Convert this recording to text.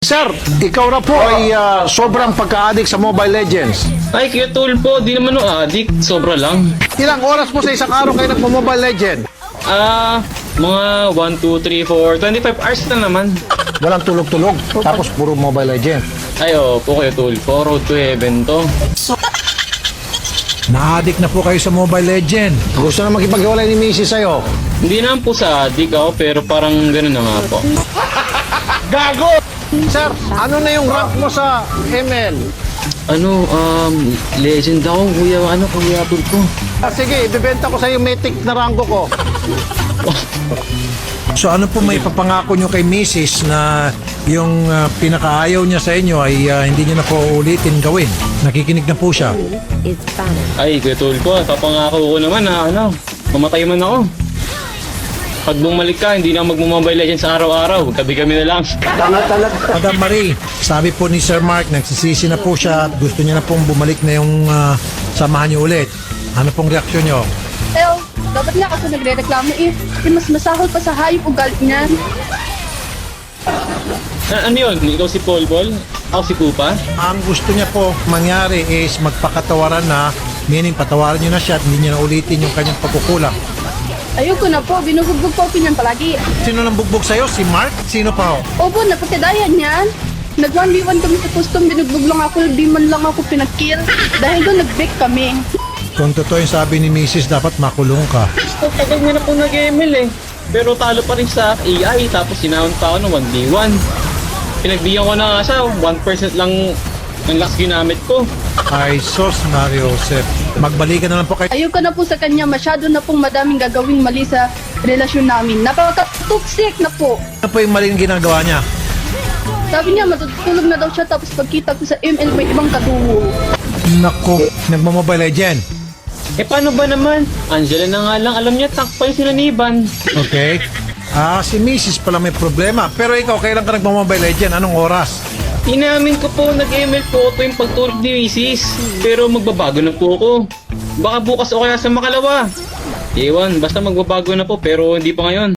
Sir, ikaw na po ay sobrang pagka-addict sa Mobile Legends. Ay, Kuya Tulpo, di naman addict. Sobra lang. Ilang oras po sa isang araw kayo nagmo-Mobile Legend? Mga 1, 2, 3, 4, 25 hours na naman. Walang tulog-tulog, tapos puro Mobile Legend. Ay, po Kuya Tulpo, road to heaven to. Na-addict na po kayo sa Mobile Legend. Gusto na makipag-iwalay ni Mrs. sa'yo. Hindi naman po sa addict ako, pero parang gano'n na nga po. Gago! Sir, ano na yung rank mo sa ML? Legend ako, Kuya Tulpo. Sige, ibibenta ko sa iyo Mythic na rango ko. So ano po may papangako nyo kay Mrs. na yung pinakaayaw niya sa inyo ay hindi niyo na po ulitin gawin? Nakikinig na po siya. Ay, Kuya Tulpo, papangako ko naman na mamatay man ako. Pag bumalik ka, hindi na magmo-Mobile Legends sa araw-araw. Gabi kami na lang. Madam Marie, sabi po ni Sir Mark, nagsisisi na po siya at gusto niya na pong bumalik na yung samahan niyo ulit. Ano pong reaksyon niyo? Dapat nga ako nagre-reklamo mas masahol pa sa hayop ugali niyan. Ano yun? Ikaw si Polpol? Ako si Pupa? Ang gusto niya po mangyari is magpakatawaran na, meaning patawaran niyo na siya at hindi niya na ulitin yung kanyang pagkukulang. Ayoko na po, binubugbog po ako niyan palagi. Sino nang bugbog sa'yo? Si Mark? Sino pa ho? Opo, napagkadayan niyan. Nag-1v1 kami sa custom, binugbog lang ako, di man lang ako pinag-kill. Dahil doon nag-break kami. Kung totoo yung sabi ni Mrs., dapat makulong ka. Tagal mo na po nag-ML eh. Pero talo pa rin sa AI, tapos sinahon pa ako ng 1v1. Pinagbigyan ko na nga siya, 1% lang ang lakas ginamit ko. Ay, sos Mario Joseph. Magbalikan na lang po kayo. Ayoko na po sa kanya, masyado na pong madaming gagawing mali sa relasyon namin. Napaka-toxic na po. Ano po yung maling ginagawa niya? Sabi niya, matutulog na daw siya, tapos pagkita ko sa ML, may ibang katuwo. Naku, nagmo-Mobile Legend. Paano ba naman? Angela na nga lang, alam niya, takpay sila ni Ivan. Okay. Si Mrs. pala may problema. Pero ikaw, kailan ka nagmo-Mobile Legend? Anong oras? Inamin ko po, nag-ML po ako yung pagtulog ni Mrs. Pero magbabago na po ako. Baka bukas o kaya sa makalawa. Ewan, basta magbabago na po, pero hindi pa ngayon.